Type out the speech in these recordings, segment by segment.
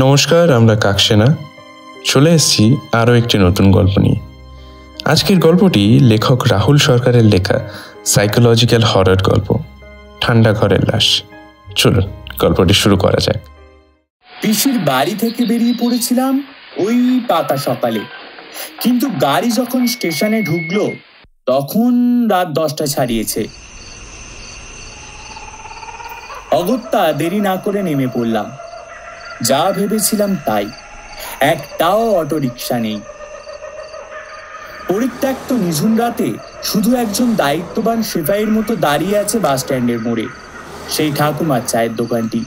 নমস্কার, আমরা কাকসেনা চলে এসেছি আরও একটি নতুন গল্প নিয়ে। আজকের গল্পটি লেখক রাহুল সরকারের লেখা সাইকোলজিক্যাল হরর গল্প ঠান্ডা ঘরের লাশ। চলুন গল্পটি শুরু করা যাক। পিসির বাড়ি থেকে বেরিয়ে পড়েছিলাম ওই পাতা সকালে, কিন্তু গাড়ি যখন স্টেশনে ঢুকলো তখন রাত 10টা ছাড়িয়েছে। অগত্যা দেরি না করে নেমে পড়লাম। যা ভেবেছিলাম তাই, একটাও অটো রিক্সা নেই। পরিত্যক্ত নিঝুম রাতে শুধু একজন দায়িত্ববান সিপাহীর মতো দাঁড়িয়ে আছে বাস স্ট্যান্ডের মোড়ে, সেই ঠাকুমার চায়ের দোকানটি।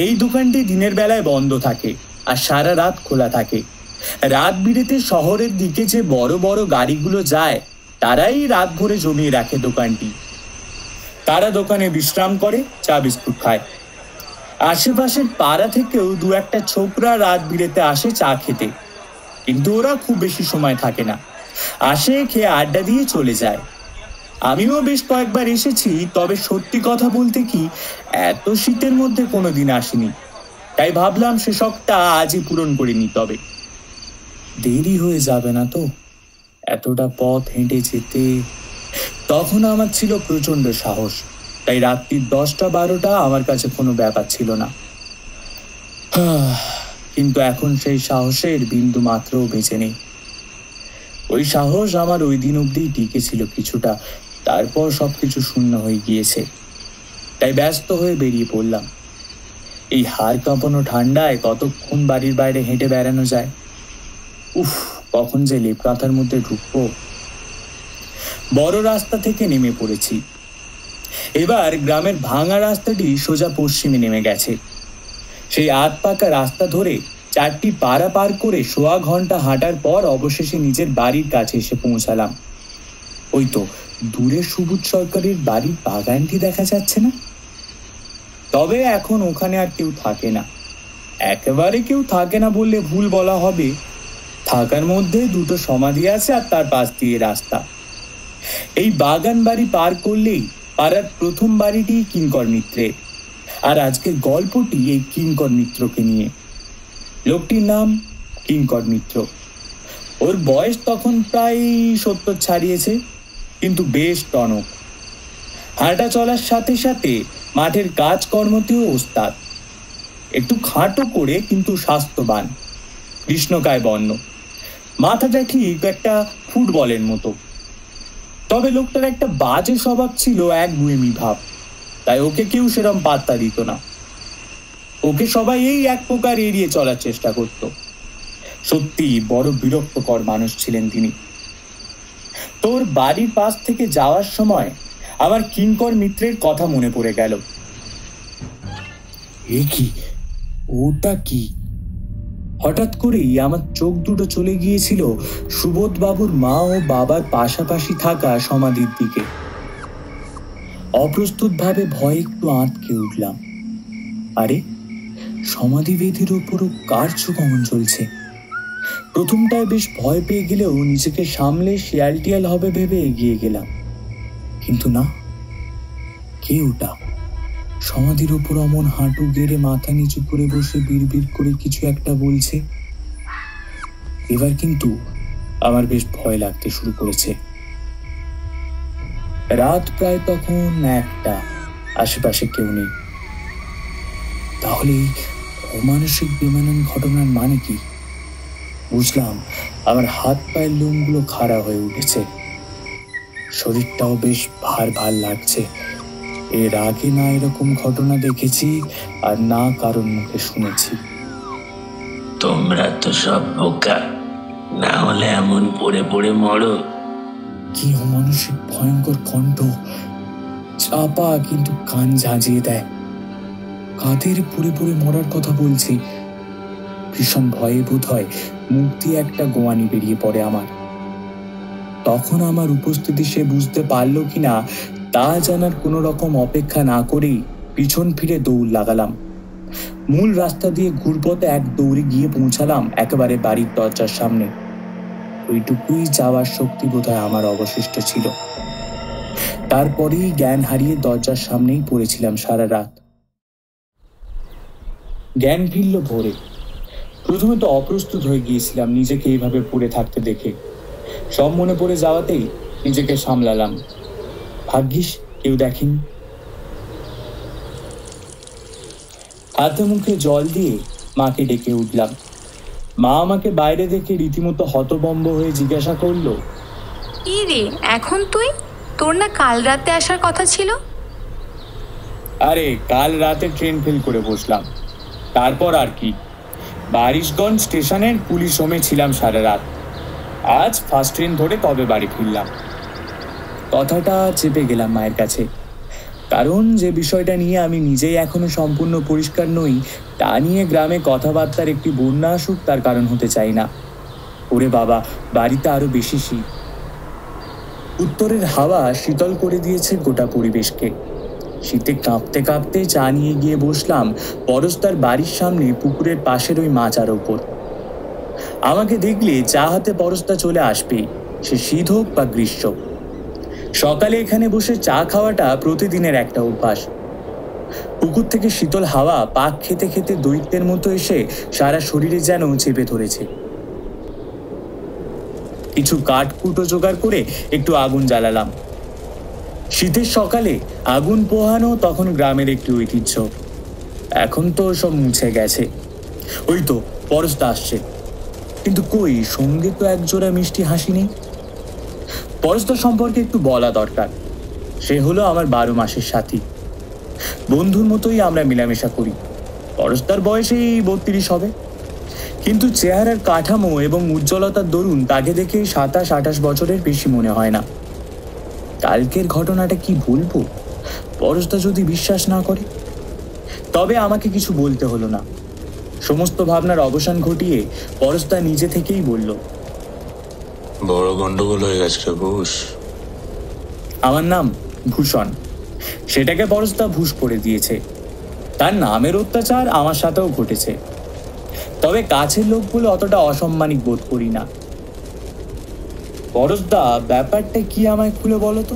এই দোকানটি দিনের বেলায় বন্ধ থাকে আর সারা রাত খোলা থাকে। রাত বিরেতে শহরের দিকে যে বড় বড় গাড়িগুলো যায় তারাই রাত ভরে জমিয়ে রাখে দোকানটি। তারা দোকানে বিশ্রাম করে, চা বিস্কুট খায়। আশেপাশের পাড়া থেকেও দু একটা ছোকরা রাত বিরেতে আসে চা খেতে, কিন্তু ওরা খুব বেশি সময় থাকে না, আসে খেয়ে আড্ডা দিয়ে চলে যায়। আমিও বেশ কয়েকবার এসেছি, তবে সত্যি কথা বলতে কি এত শীতের মধ্যে কোনোদিন আসিনি। তাই ভাবলাম সে শখটা আজই পূরণ করে নি। তবে দেরি হয়ে যাবে না তো এতটা পথ হেঁটে যেতে? তখন আমার ছিল প্রচন্ড সাহস, তাই রাত্রির 10টা-12টা আমার কাছে কোনো ব্যাপার ছিল না। কিন্তু এখন সেই সাহসের বিন্দু মাত্রও বেঁচে নেই। ওই সাহস আমার ওই দিন অব্দি টিকে ছিল কিছুটা, তারপর সবকিছু শূন্য হয়ে গিয়েছে। তাই ব্যস্ত হয়ে বেরিয়ে পড়লাম। এই হাড় কাঁপানো ঠান্ডায় কতক্ষণ বাড়ির বাইরে হেঁটে বেড়ানো যায়? উফ, কখন যে লেপ কাঁথার মধ্যে ঢুকবো। বড় রাস্তা থেকে নেমে পড়েছি। এবার গ্রামের ভাঙা রাস্তাটি সোজা পশ্চিমে নেমে গেছে। সেই আধ পাকা রাস্তা ধরে 4টি পাড়া পার করে সোয়া ঘন্টা হাঁটার পর অবশেষে নিজের বাড়ির কাছে এসে পৌঁছালাম। ওই তো দূরে সুবোধ সরকারের বাড়ির বাগানটি দেখা যাচ্ছে না? তবে এখন ওখানে আর কেউ থাকে না। একেবারে কেউ থাকে না বললে ভুল বলা হবে। থাকার মধ্যে দুটো সমাধি আছে আর তার পাশ দিয়ে রাস্তা। এই বাগান বাড়ি পার করলেই পাড়ার প্রথম বাড়িটি কিঙ্কর মিত্রের। আর আজকের গল্পটি এই কিঙ্কর মিত্রকে নিয়ে। লোকটির নাম কিঙ্কর মিত্র। ওর বয়স তখন প্রায় 70 ছাড়িয়েছে, কিন্তু বেশ টনক। হাঁটা চলার সাথে সাথে মাঠের কাজকর্মতেও ওস্তাদ। একটু খাটো করে কিন্তু স্বাস্থ্যবান, কৃষ্ণকায় বর্ণ। মাথাটা ঠিক একটা ফুটবলের মতো। তবে লোকটার একটা বাজে স্বভাব ছিল, এক গুয়েমি ভাব। তাই ওকে কেউ সেরম পাত্তা দিত না। ওকে সবাই এই এক প্রকার এড়িয়ে চলার চেষ্টা করত। সত্যি বড় বিরক্তকর মানুষ ছিলেন তিনি। তোর বাড়ির পাশ থেকে যাওয়ার সময় আমার কিঙ্কর মিত্রের কথা মনে পড়ে গেল। এ কি, ওটা কি? হঠাৎ করেই আমার চোখ দুটো চলে গিয়েছিল সুবোধ বাবুর মা ও বাবার পাশাপাশি থাকা সমাধির দিকে। অপ্রস্তুত ভাবে ভয়ে একটু আঁতকে উঠলাম। আরে, সমাধি বেদির ওপরও কার চোখ অমন চলছে? প্রথমটায় বেশ ভয় পেয়ে গেলেও নিজেকে সামলে শিয়াল টিয়াল হবে ভেবে এগিয়ে গেলাম। কিন্তু না, কে ওটা? সমাধির ওপর অমন হাঁটু গেড়ে মাথা নিচু করে বসে বিড়বিড় করে কিছু একটা বলছে। এবার কিন্তু আমার বেশ ভয় লাগতে শুরু করেছে। রাত প্রায় তখন 1টা, আশেপাশে কেউ নেই। তাহলে অমানসিক বেমানান ঘটনার মানে কি? বুঝলাম, আমার হাত পায়ের লোমগুলো খাড়া হয়ে উঠেছে। শরীরটাও বেশ ভার ভার লাগছে। এর আগে না এরকম ঘটনা দেখেছি, আর না কারোর মুখে শুনেছি। তোমরা তো সব বোকা, না হলে এমন পড়ে পড়ে মরো। কি অমানসিক ভয়ঙ্কর কণ্ঠ, চাপা কিন্তু কান ঝাঁঝিয়ে দেয়। কাদের পড়ে পড়ে মরার কথা বলছি? ভীষণ ভয়ে বোধ হয় মুখ দিয়ে একটা গোয়ানি বেরিয়ে পড়ে আমার। তখন আমার উপস্থিতি সে বুঝতে পারলো কিনা তা জানার কোনো রকম অপেক্ষা না করেই পিছন ফিরে দৌড় লাগালাম। মূল রাস্তা দিয়ে ঘুরপথে এক দৌড়ে গিয়ে পৌঁছালাম একেবারে বাড়ির দরজার সামনে। ওইটুকুই যাওয়ার শক্তি বোধহয় আমার অবশিষ্ট ছিল। তারপরেই জ্ঞান হারিয়ে দরজার সামনেই পড়েছিলাম সারা রাত। জ্ঞান ফিরল ভোরে। প্রথমে তো অপ্রস্তুত হয়ে গিয়েছিলাম নিজেকে এইভাবে পড়ে থাকতে দেখে। সব মনে পড়ে যাওয়াতেই নিজেকে সামলালাম। ভাগ্যিস কেউ দেখেনি। হাতে মুখে জল দিয়ে মাকে ডেকে উঠলাম। মা আমাকে বাইরে দেখে রীতিমতো হতভম্ব হয়ে জিজ্ঞাসা করলো, কি রে এখন তুই? তোর না কাল রাতে আসার কথা ছিল? আরে কাল রাতে ট্রেন ফেল করে বসলাম, তারপর আর কি। বারিশগঞ্জ স্টেশনের পুলিশ হোমে ছিলাম সারা রাত। আজ ফার্স্ট ট্রেন ধরে তবে বাড়ি ফিরলাম। কথাটা চেপে গেলাম মায়ের কাছে, কারণ যে বিষয়টা নিয়ে আমি নিজেই এখনো সম্পূর্ণ পরিষ্কার নই তা নিয়ে গ্রামে কথাবার্তার একটি বন্যা আসুক তার কারণ হতে চাই না। ওরে বাবা, বাড়িতে আরো বেশি শীত। উত্তরের হাওয়া শীতল করে দিয়েছে গোটা পরিবেশকে। শীতে কাঁপতে কাঁপতে চা নিয়ে গিয়ে বসলাম পরশদার বাড়ির সামনে পুকুরের পাশের ওই মাচার ওপর। আমাকে দেখলে চা হাতে পরশদা চলে আসবে, সে শীত হোক বা গ্রীষ্ম। সকালে এখানে বসে চা খাওয়াটা প্রতিদিনের একটা অভ্যাস। পুকুর থেকে শীতল হাওয়া পাক খেতে খেতে দৈত্যের মতো এসে সারা শরীরে যেন চেপে ধরেছে। কিছু কাঠ কুটো জোগাড় করে একটু আগুন জ্বালালাম। শীতের সকালে আগুন পোহানো তখন গ্রামের একটি ঐতিহ্য। এখন তো সব মুছে গেছে। ওই তো পরশদা আসছে, কিন্তু কই সঙ্গে তো একজোড়া মিষ্টি হাসি নেই। পরশদা সম্পর্কে একটু বলা দরকার। সে হলো আমার 12 মাসের সাথী। বন্ধুর মতোই আমরা মেলামেশা করি। পরশদার বয়সেই 32 হবে, কিন্তু চেহারার কাঠামো এবং উজ্জ্বলতার দরুন তাকে দেখে 27-28 বছরের বেশি মনে হয় না। কালকের ঘটনাটা কি বলবো পরশদা যদি বিশ্বাস না করে? তবে আমাকে কিছু বলতে হলো না। সমস্ত ভাবনার অবসান ঘটিয়ে পরশদা নিজে থেকেই বলল, বড় গন্ডগোল হয়ে গেছে রে ভূষ। আমার নাম ভূষণ। সেটাকে পরশদা ভূষ করে দিয়েছে। তার নামের অত্যাচার আমার সাথেও ঘটেছে, তবে কাছের লোক বলে অতটা অসম্মানিক বোধ করি না। পরশদা, ব্যাপারটা কি আমায় খুলে বলো তো।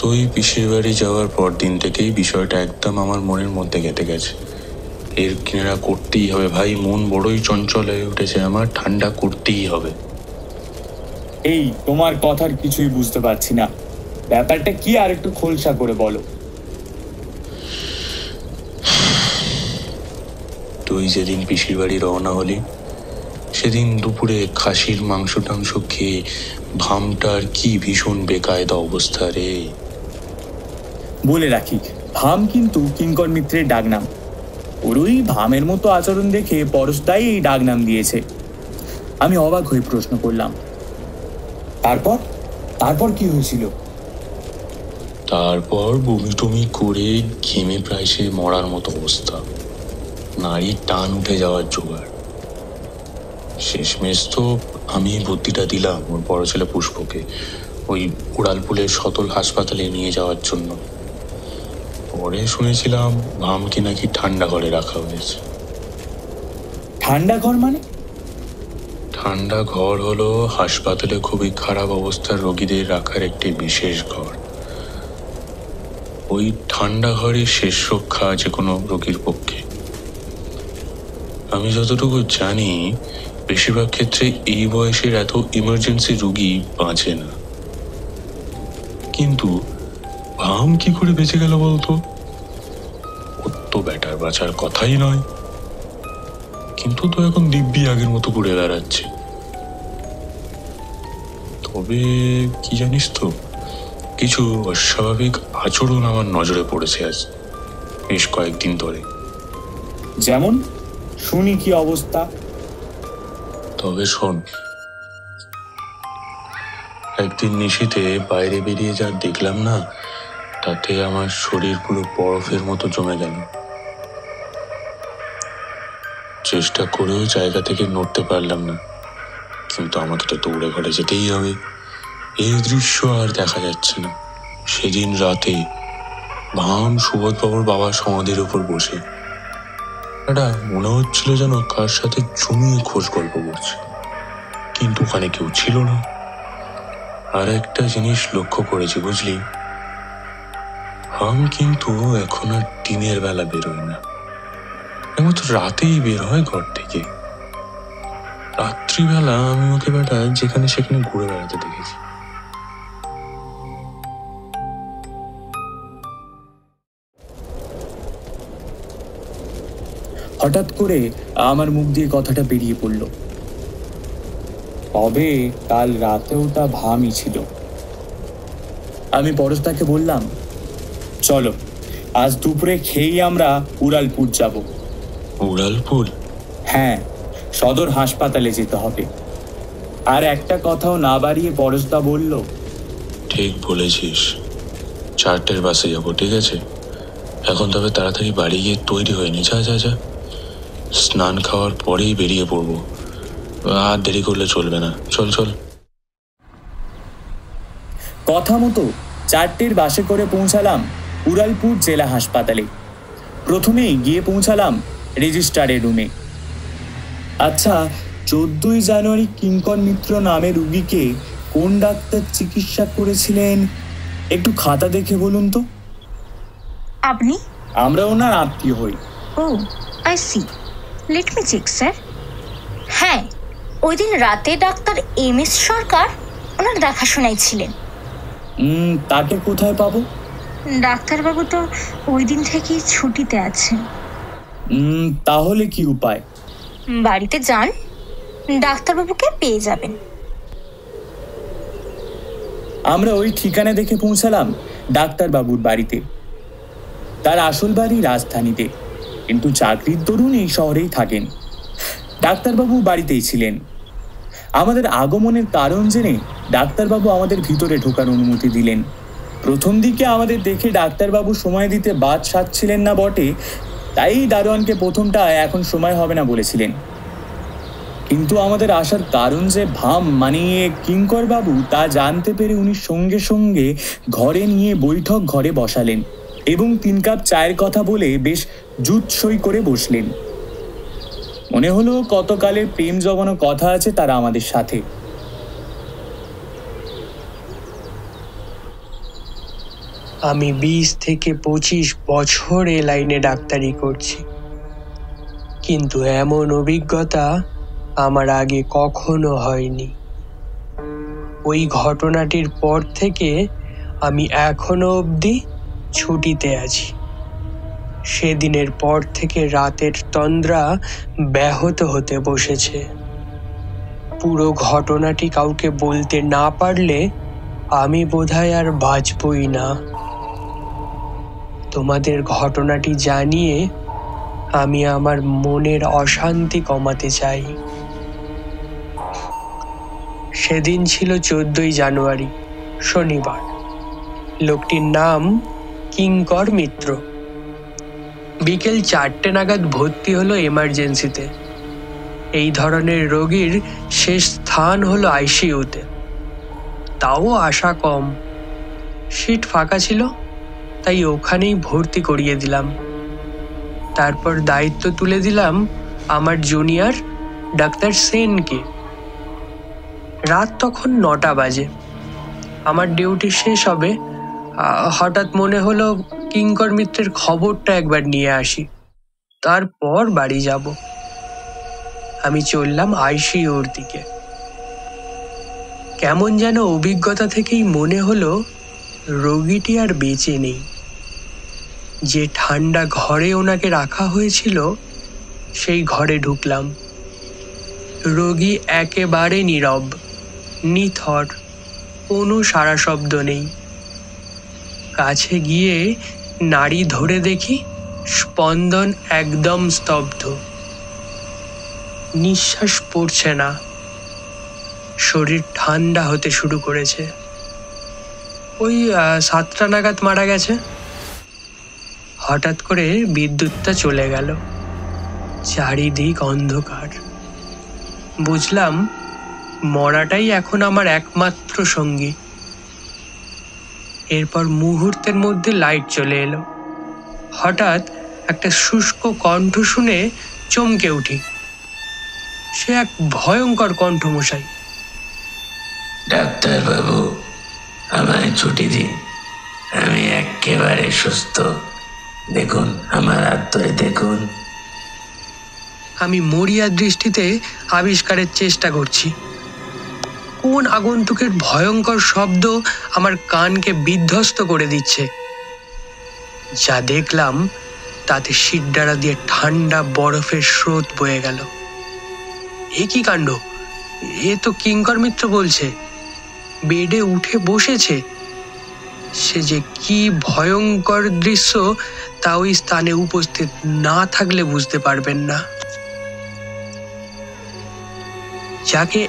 তুই পিসির বাড়ি যাওয়ার পর দিন থেকেই বিষয়টা একদম আমার মনের মধ্যে গেঁথে গেছে। এর কিনারা করতেই হবে ভাই, মন বড়ই চঞ্চল হয়ে উঠেছে আমার, ঠান্ডা করতেই হবে। এই তোমার কথার কিছুই বুঝতে পারছি না, ব্যাপারটা কি আর একটু খোলসা করে বলো। তুই যেদিন পিসির বাড়ি রওনা হলি সেদিন দুপুরে খাসির মাংস টাংস খেয়ে ভামটার কি ভীষণ বেকায়দা অবস্থা রে। বলে রাখি, ভাম কিন্তু কিঙ্কর মিত্রের ডাকনাম। ওরই ভামের মতো আচরণ দেখে পরশদাই এই ডাকনাম দিয়েছে। আমি অবাক হয়ে প্রশ্ন করলাম, তারপর তারপর কি হয়েছিল? তারপর বমি টমি করে ঘেমে প্রায় সে মরার মতো অবস্থা, নারীর টান উঠে যাওয়ার জোগাড়। শেষমেশ তো আমি বুদ্ধিটা দিলাম ওর বড় ছেলে পুষ্পকে ওই উড়ালপুলের সতল হাসপাতালে নিয়ে যাওয়ার জন্য। পরে শুনেছিলাম ভামকে নাকি ঠান্ডা ঘরে রাখা হয়েছে। ঠান্ডা ঘর মানে? ঠান্ডা ঘর হলো হাসপাতালে খুবই খারাপ অবস্থার রোগীদের রাখার একটি বিশেষ ঘর। ওই ঠান্ডা ঘরে শেষ রক্ষা আছে কোনো রোগীর পক্ষে। আমি যতটুকু জানি বেশিরভাগ ক্ষেত্রে এই বয়সের এত ইমার্জেন্সি রোগী বাঁচে না। কিন্তু ভাম কি করে বেঁচে গেল বলতো? ওর তো ব্যাটার বাঁচার কথাই নয়, কিন্তু তো এখন দিব্যি আগের মতো ঘুরে বেড়াচ্ছে। তবে কি জানিস তো, কিছু অস্বাভাবিক আচরণ আমার নজরে পড়েছে আজ বেশ কয়েকদিন ধরে। যেমন? শুনি কি অবস্থা। তবে শোন, একদিন নিশীথে বাইরে বেরিয়ে যা দেখলাম না, তাতে আমার শরীর পুরো বরফের মতো জমে গেল। চেষ্টা করেও জায়গা থেকে নড়তে পারলাম না, কিন্তু আমাকে তো দৌড়ে ঘরে যেতেই হবে। এই দৃশ্য আর দেখা যাচ্ছে না। সেদিন রাতে ভাম সুবোধবাবুর বাবার সমাধির উপর বসে একটা মনে হচ্ছিল যেন কার সাথে জমিয়ে খোঁজ গল্প করছে, কিন্তু ওখানে কেউ ছিল না। আর একটা জিনিস লক্ষ্য করেছি বুঝলি, ভাম কিন্তু এখন আর দিনের বেলা বেরোয় না, একমাত্র রাতেই বের হয় ঘর থেকে। রাত্রিবেলা আমি ওকে বেটা যেখানে সেখানে ঘুরে বেড়াতে দেখেছি। হঠাৎ করে আমার মুখ দিয়ে কথাটা বেরিয়ে পড়ল, তবে কাল রাতেও তা ভামই ছিল। আমি পরশদাকে বললাম, চলো আজ দুপুরে খেয়েই আমরা উড়ালপুর যাব। উড়ালপুর? হ্যাঁ, সদর হাসপাতালে যেতে হবে। আর একটা কথাও না বাড়িয়ে পরশদা বলল, ঠিক বলেছিস, 4টের বাসে যাবো, ঠিক আছে? এখন তবে তাড়াতাড়ি বাড়ি গিয়ে তৈরি হয়ে নি। যা যা যা, স্নান খাওয়ার পরেই বেরিয়ে পড়বো, আর দেরি করলে চলবে না। চল চল। কথা মতো 4টের বাসে করে পৌঁছালাম উড়ালপুর জেলা হাসপাতালে। প্রথমেই গিয়ে পৌঁছালাম রেজিস্ট্রারের রুমে। আচ্ছা, 14ই জানুয়ারি কিঙ্কর মিত্র নামে রুগীকে কোন ডাক্তার চিকিৎসা করেছিলেন একটু খাতা দেখে বলুন তো। আপনি? আমরা ওনার আত্মীয় হই। Oh, I see. Let me check sir. হ্যাঁ, ওই দিন রাতে ডাক্তার MS সরকার ওনার দেখাশোনায় ছিলেন। তাকে কোথায় পাবো? ডাক্তারবাবু তো ওই দিন থেকেই ছুটিতে আছেন। তাহলে কি উপায়? বাড়িতে যান, ডাক্তারবাবুকে পেয়ে যাবেন। আমরা ওই ঠিকানা দেখে পৌঁছালাম ডাক্তারবাবুর বাড়িতে। তার আসল বাড়ি রাজধানীতে, কিন্তু চাকরির দরুন এই শহরেই থাকেন। ডাক্তারবাবু বাড়িতেই ছিলেন। আমাদের আগমনের কারণ জেনে ডাক্তারবাবু আমাদের ভিতরে ঢোকার অনুমতি দিলেন। প্রথম দিকে আমাদের দেখে ডাক্তারবাবু সময় দিতে বাদ সাধছিলেন না বটে, তাই দারোয়ানকে প্রথমটা এখন সময় হবে না বলেছিলেন। কিন্তু আমাদের আসার কারণ যে ভাম মানিয়ে কিঙ্কর বাবু তা জানতে পেরে উনি সঙ্গে সঙ্গে ঘরে নিয়ে বৈঠক ঘরে বসালেন এবং 3 কাপ চায়ের কথা বলে বেশ জুৎসই করে বসলেন। মনে হলো কতকালের প্রেম জমানো কথা আছে তারা আমাদের সাথে। আমি 20 থেকে 25 বছর এ লাইনে ডাক্তারি করছি, কিন্তু এমন অভিজ্ঞতা আমার আগে কখনো হয়নি। ওই ঘটনাটির পর থেকে আমি এখনো অবধি ছুটিতে আছি। সেদিনের পর থেকে রাতের তন্দ্রা ব্যাহত হতে বসেছে। পুরো ঘটনাটি কাউকে বলতে না পারলে আমি বোধহয় আর বাঁচবই না। তোমাদের ঘটনাটি জানিয়ে আমি আমার মনের অশান্তি কমাতে চাই। সেদিন ছিল 14ই জানুয়ারি, শনিবার। লোকটির নাম কিঙ্কর মিত্র। বিকেল 4টে নাগাদ ভর্তি হলো এমার্জেন্সিতে। এই ধরনের রোগীর শেষ স্থান হলো ICUতে, তাও আশা কম। সিট ফাঁকা ছিল, তাই ওখানেই ভর্তি করিয়ে দিলাম। তারপর দায়িত্ব তুলে দিলাম আমার জুনিয়র ডাক্তার সেনকে। রাত তখন 9টা বাজে। আমার ডিউটি শেষ হবে, হঠাৎ মনে হলো কিঙ্কর মিত্রের খবরটা একবার নিয়ে আসি, তারপর বাড়ি যাব। আমি চললাম ICUর দিকে। কেমন যেন অভিজ্ঞতা থেকেই মনে হলো রোগীটি আর বেঁচে নেই। যে ঠান্ডা ঘরে ওনাকে রাখা হয়েছিল সেই ঘরে ঢুকলাম। রোগী একেবারে নীরব, নিথর, কোনো সাড়া শব্দ নেই। কাছে গিয়ে নাড়ি ধরে দেখি স্পন্দন একদম স্তব্ধ, নিঃশ্বাস পড়ছে না, শরীর ঠান্ডা হতে শুরু করেছে। ওই 7টা নাগাদ মারা গেছে। হঠাৎ করে বিদ্যুৎটা চলে গেল, চারিদিক অন্ধকার। বুঝলাম মরাটাই এখন আমার একমাত্র সঙ্গী। এরপর মুহূর্তের মধ্যে লাইট চলে এলো। হঠাৎ একটা শুষ্ক কণ্ঠ শুনে চমকে উঠি। সে এক ভয়ঙ্কর কণ্ঠ, মশাই। ডাক্তার বাবু, আমায় ছুটি দিন, আমি একেবারে সুস্থ। দেখুন আমার হাত ধরে দেখুন। আমি মরিয়া দৃষ্টিতে আবিষ্কারের চেষ্টা করছি। কোন আগন্তুকের ভয়ঙ্কর শব্দ আমার কানকে বিধ্বস্ত করে দিচ্ছে। যা দেখলাম তাতে শিরদাঁড়া দিয়ে ঠান্ডা বরফের স্রোত বয়ে গেল। এ কি কাণ্ড! এ তো কিঙ্কর মিত্র বলছে, বেডে উঠে বসেছে। সে যে কি ভয়ঙ্কর দৃশ্য তা ওই স্থানে উপস্থিত না থাকলে বুঝতে পারবেন না। যাকে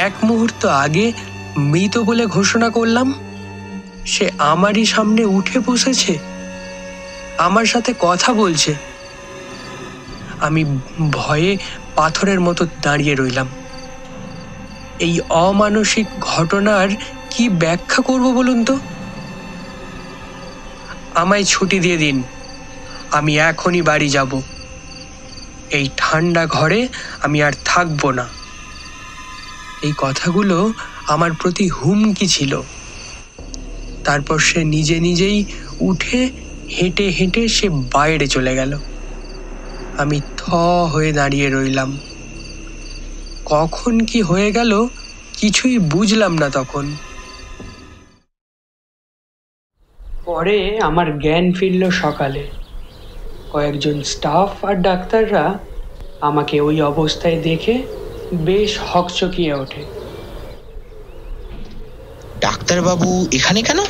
এক মুহূর্ত আগে মৃত বলে ঘোষণা করলাম, সে আমারই সামনে উঠে বসেছে, আমার সাথে কথা বলছে। আমি ভয়ে পাথরের মতো দাঁড়িয়ে রইলাম। এই অমানসিক ঘটনার কি ব্যাখ্যা করব বলুন তো? আমায় ছুটি দিয়ে দিন, আমি এখনই বাড়ি যাব। এই ঠান্ডা ঘরে আমি আর থাকবো না। এই কথাগুলো আমার প্রতি হুমকি ছিল। তারপর সে নিজে নিজেই উঠে হেঁটে হেঁটে সে বাইরে চলে গেল। আমি থ হয়ে দাঁড়িয়ে রইলাম। কখন কি হয়ে গেল কিছুই বুঝলাম না তখন। পরে আমার জ্ঞান ফিরল সকালে। কয়েকজন স্টাফ আর ডাক্তাররা আমাকে ওই অবস্থায় দেখে বেশ হকচকিয়ে ওঠে। ডাক্তারবাবু এখানে কেন?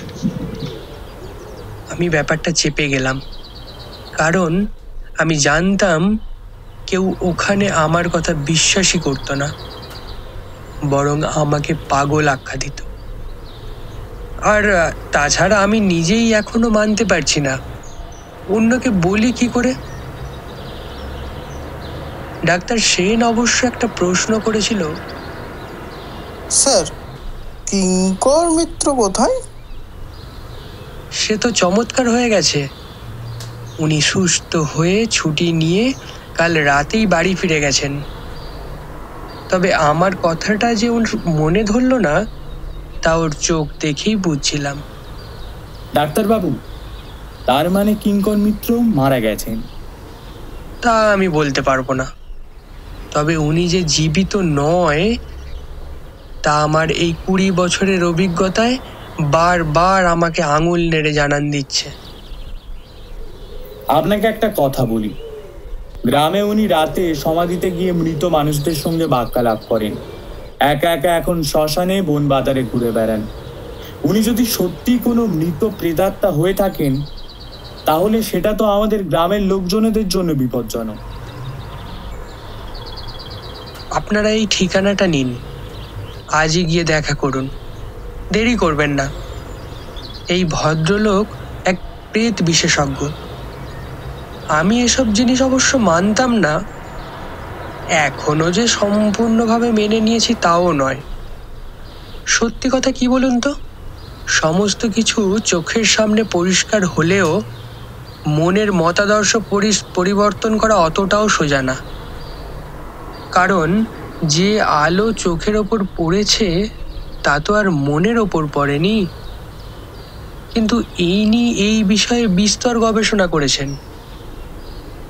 আমি ব্যাপারটা চেপে গেলাম, কারণ আমি জানতাম কেউ ওখানে আমার কথা বিশ্বাসই করতো না, বরং আমাকে পাগল আখ্যা দিত। আর তাছাড়া আমি নিজেই এখনো মানতে পারছি না, অন্যকে বলি কি করে। ডাক্তার সেন অবশ্য একটা প্রশ্ন করেছিল, স্যার কিঙ্কর মিত্র কোথায়? সে তো চমৎকার হয়ে গেছে। উনি সুস্থ হয়ে ছুটি নিয়ে কাল রাতেই বাড়ি ফিরে গেছেন। তবে আমার কথাটা যে ওর মনে ধরল না তা ওর চোখ দেখেই বুঝছিলাম। ডাক্তারবাবু, তার মানে কিঙ্কর মিত্র মারা গেছেন? তা আমি বলতে পারবো না, তবে উনি যে জীবিত নয় তা আমার এই 20 বছরের অভিজ্ঞতায় বারবার আমাকে আঙুল নেড়ে জানান দিচ্ছে। আপনাকে একটা কথা বলি, গ্রামে উনি রাতে সমাধিতে গিয়ে মৃত মানুষদের সঙ্গে বাক্যালাপ করেন, একা একা এখন শ্মশানে বন বাজারে ঘুরে বেড়ান। উনি যদি সত্যি কোনো মৃত প্রেতাত্মা হয়ে থাকেন তাহলে সেটা তো আমাদের গ্রামের লোকজনদের জন্য বিপজ্জনক। আপনারা এই ঠিকানাটা নিন, আজই গিয়ে দেখা করুন, দেরি করবেন না। এই ভদ্রলোক এক প্রেত বিশেষজ্ঞ। আমি এসব জিনিস অবশ্য মানতাম না, এখনো যে সম্পূর্ণভাবে মেনে নিয়েছি তাও নয়। সত্যি কথা কি বলুন তো, সমস্ত কিছু চোখের সামনে পরিষ্কার হলেও মনের মতাদর্শ পরিবর্তন করা অতটাও সোজা না। কারণ যে আলো চোখের ওপর পড়েছে তা তো আর মনের ওপর পড়েনি। কিন্তু এই বিষয়ে বিস্তর গবেষণা করেছেন।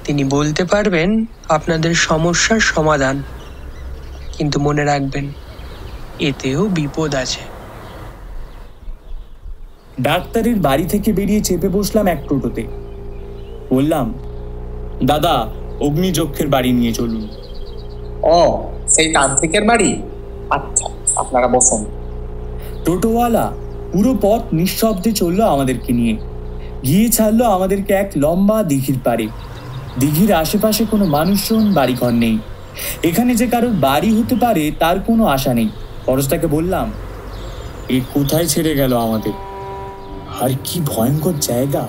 তিনি বলতে পারবেন আপনাদের সমস্যার সমাধান, কিন্তু মনে রাখবেন এতেও বিপদ আছে। ডাক্তারের বাড়ি থেকে বেরিয়ে চেপে বসলাম এক টোটোতে। বললাম, দাদা অগ্নিযক্ষের বাড়ি নিয়ে চলুন। ও, সেই তান্ত্রিকের বাড়ি? আচ্ছা, আপনারা বসুন। টোটোওয়ালা পুরো পথ নিঃশব্দে চললো আমাদেরকে নিয়ে, গিয়ে ছাড়লো আমাদেরকে এক লম্বা দিঘির পাড়ে। দিঘির আশেপাশে কোনো মানুষজন বাড়িঘর নেই। এখানে যে কারোর বাড়ি হতে পারে তার কোনো আশা নেই। পরশটাকে বললাম, এ কোথায় ছেড়ে গেল আমাদের, আর কি ভয়ঙ্কর জায়গা।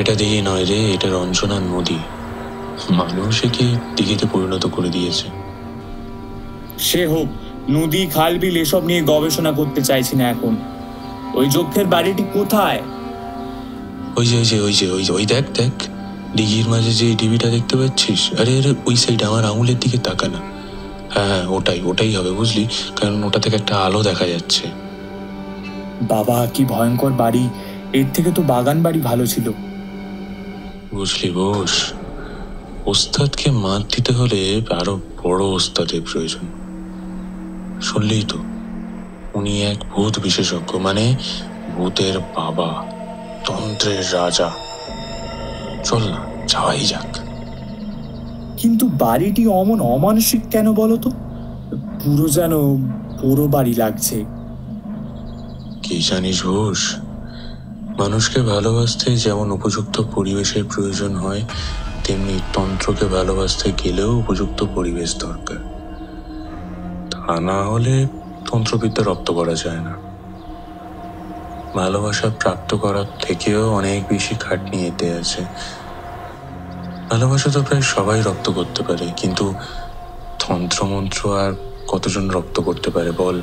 এটা দিঘি নয় রে, এটা রঞ্জনা নদী। মানুষ একে দিঘিতে পরিণত করে দিয়েছে। সে হোক, নদী খাল বিল এসব নিয়ে গবেষণা করতে চাইছি না এখন। ওই যক্ষের বাড়িটি কোথায়? ওই দেখ দিঘির মাঝে যে টিভিটা দেখতে পাচ্ছিস, আরে ওই সাইড আমার আঙুলের দিকে তাকা না। হ্যাঁ, ওটাই হবে বুঝলি, কারণ ওটা থেকে একটা আলো দেখা যাচ্ছে। বাবা কি ভয়ঙ্কর বাড়ি, এর থেকে তো বাগান বাড়ি ভালো ছিল। বুঝলি বোস, ওস্তাদকে মাত দিতে হলে আরো বড় ওস্তাদের প্রয়োজন। শুনলেই তো, উনি এক ভূত বিশেষজ্ঞ, মানে ভূতের বাবা, তন্ত্রের রাজা। চল না, যাওয়াই যাক। কিন্তু বাড়িটি অমন অমানসিক কেন বলতো? পুরো যেন পুরো বাড়ি লাগছে। কি জানিস ঘোষ, মানুষকে ভালোবাসতে যেমন উপযুক্ত পরিবেশের প্রয়োজন হয়, তেমনি তন্ত্রকে ভালোবাসতে গেলেও উপযুক্ত পরিবেশ দরকার। তা না হলে তন্ত্রবিদ্যা রপ্ত করা যায় না। ভালোবাসা প্রাপ্ত করার থেকেও অনেক বেশি খাটনি এতে আছে। ভালোবাসা তো প্রায় সবাই রপ্ত করতে পারে, কিন্তু তন্ত্রমন্ত্র আর কতজন রপ্ত করতে পারে বল?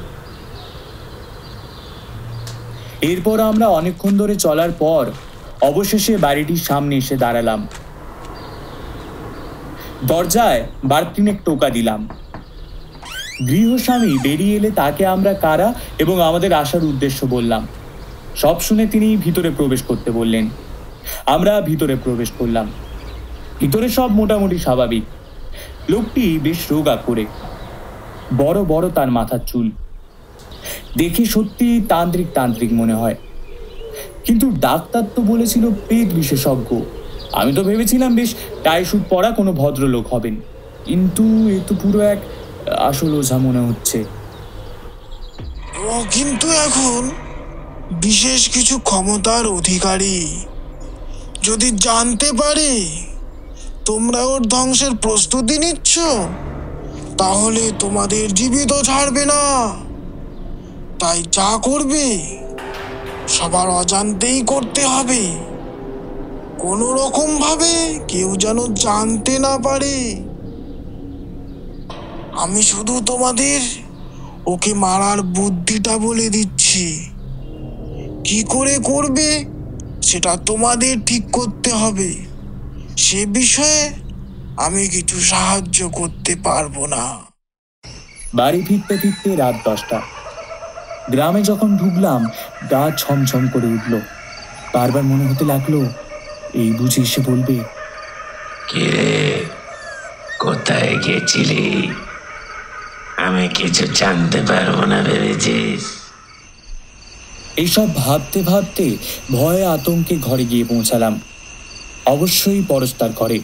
এরপর আমরা অনেকক্ষণ ধরে চলার পর অবশেষে বাড়িটির সামনে এসে দাঁড়ালাম। দরজায় বারতিনেক টোকা দিলাম। গৃহস্বামী বেরিয়ে এলে তাকে আমরা কারা এবং আমাদের আসার উদ্দেশ্য বললাম। সব শুনে তিনি ভিতরে প্রবেশ করতে বললেন। আমরা ভিতরে প্রবেশ করলাম। ভিতরে সব মোটামুটি স্বাভাবিক। লোকটি বেশ রোগা করে, বড় বড় তার মাথার চুল, দেখে সত্যি তান্ত্রিক তান্ত্রিক মনে হয়। কিন্তু ডাক্তার তো বলেছিল পেট বিশেষজ্ঞ। আমি তো ভেবেছিলাম বেশ টাই স্যুট পরা কোনো ভদ্রলোক হবেন, কিন্তু এ তো পুরো এক আসল ওঝা মনে হচ্ছে। ও কিন্তু এখন বিশেষ কিছু ক্ষমতার অধিকারী। যদি জানতে পারে তোমরা ওর ধ্বংসের প্রস্তুতি নিচ্ছ, তাহলে তোমাদের জীবিত ছাড়বে না। তাই যা করবে সবার অজান্তেই করতে হবে। কোনো রকম ভাবে কেউ যেন জানতে না পারে। আমি শুধু তোমাদের ওকে মারার বুদ্ধিটা বলে দিচ্ছি। কি করে করবে সেটা তোমাদের ঠিক করতে হবে। সে বিষয়ে আমি কিছু সাহায্য করতে পারবো না। বাড়ি ফিরতে ফিরতে রাত 10টা। গ্রামে যখন ঢুকলাম গা ছমছম করে উঠল। বারবার মনে হতে লাগলো এই বুঝি এসে বলবে, কে কোথায় গেছিলি? আমি কিছু জানতে পারবো না ভেবেছিস? এইসব ভাবতে ভাবতে ভয়ে আতঙ্কে ঘরে গিয়ে পৌঁছালাম। অবশ্যই পরস্তার ঘরে।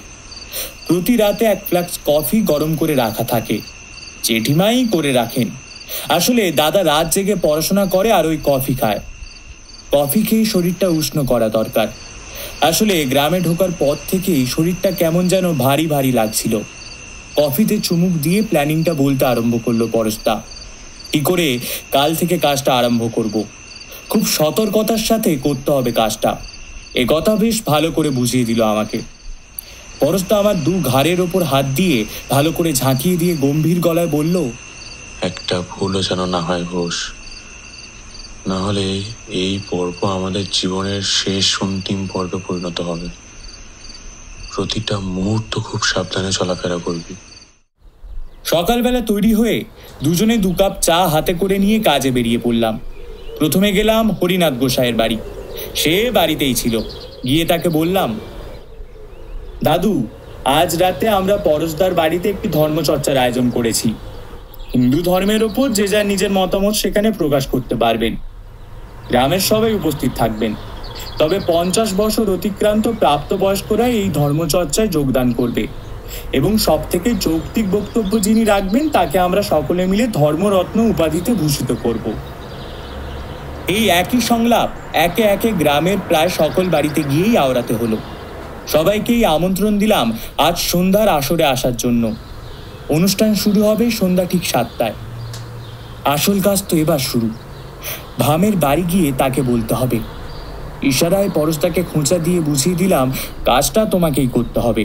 প্রতি রাতে 1 ফ্লাক্স কফি গরম করে রাখা থাকে। জেঠিমাই করে রাখেন। আসলে দাদা রাত জেগে পড়াশোনা করে আর ওই কফি খায়। কফি খেয়ে শরীরটা উষ্ণ করা দরকার। আসলে গ্রামে ঢোকার পর থেকেই শরীরটা কেমন যেন ভারী ভারী লাগছিল। কফিতে চুমুক দিয়ে প্ল্যানিংটা বলতে আরম্ভ করলো পরস্তা। কি করে কাল থেকে কাজটা আরম্ভ করব। খুব সতর্কতার সাথে করতে হবে কাজটা। এ কথা বেশ ভালো করে বুঝিয়ে দিল আমাকে। পরস্তা আমার 2 ঘাড়ের ওপর হাত দিয়ে ভালো করে ঝাঁকিয়ে দিয়ে গম্ভীর গলায় বলল, একটা ভুলও যেন না হয় ঘোষ, না হলে এই পর্ব আমাদের জীবনের শেষ অন্তিম পর্বে পরিণত হবে। প্রতিটা মুহূর্ত খুব সাবধানে চলাফেরা করবি। সকালবেলা তৈরি হয়ে দুজনে 2 কাপ চা হাতে করে নিয়ে কাজে বেরিয়ে পড়লাম। প্রথমে গেলাম হরিনাথ গোসাইয়ের বাড়ি। সে বাড়িতেই ছিল। গিয়ে তাকে বললাম, দাদু, আজ রাতে আমরা পরশদার বাড়িতে একটি ধর্মচর্চার আয়োজন করেছি। হিন্দু ধর্মের ওপর যে যার নিজের মতামত সেখানে প্রকাশ করতে পারবেন। গ্রামের সবাই উপস্থিত থাকবেন। তবে 50 বছর অতিক্রান্ত প্রাপ্তবয়স্করা এই ধর্মচর্চায় যোগদান করবে এবং সব থেকে যৌক্তিক বক্তব্য যিনি রাখবেন তাকে আমরা সকলে মিলে ধর্মরত্ন উপাধিতে ভূষিত করব। এই একই সংলাপ একে একে গ্রামের প্রায় সকল বাড়িতে গিয়েই আওড়াতে হলো। সবাইকেই আমন্ত্রণ দিলাম আজ সন্ধ্যার আসরে আসার জন্য। অনুষ্ঠান শুরু হবে সন্ধ্যা ঠিক 7টায়। আসল কাজ তো এবার শুরু। ভামের বাড়ি গিয়ে তাকে বলতে হবে। ইশারায় পরশদাকে খোঁচা দিয়ে বুঝিয়ে দিলাম কাজটা তোমাকেই করতে হবে।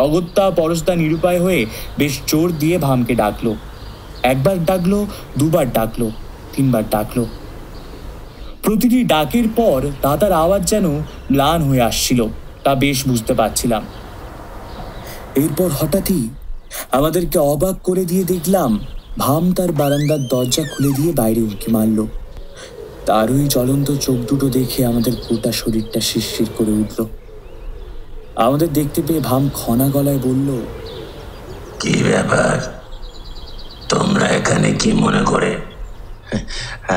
অগত্যা পরশদা নিরুপায় হয়ে বেশ জোর দিয়ে ভামকে ডাকলো। 1 বার ডাকলো, 2 বার ডাকলো, 3 বার ডাকলো। প্রতিটি ডাকের পর দাদার আওয়াজ যেন ম্লান হয়ে আসছিল, তা বেশ বুঝতে পারছিলাম। এরপর হঠাৎই আমাদেরকে অবাক করে দিয়ে দেখলাম ভাম তার বারান্দার দরজা খুলে দিয়ে বাইরে উঁকি মারল। তার ওই জ্বলন্ত চোখ দুটো দেখে আমাদের গোটা শরীরটা শিরশির করে উঠল। আমাদের দেখতে পেয়ে ভাম খনা গলায় বলল, কি ব্যাপার, তোমরা এখানে কি মনে করে?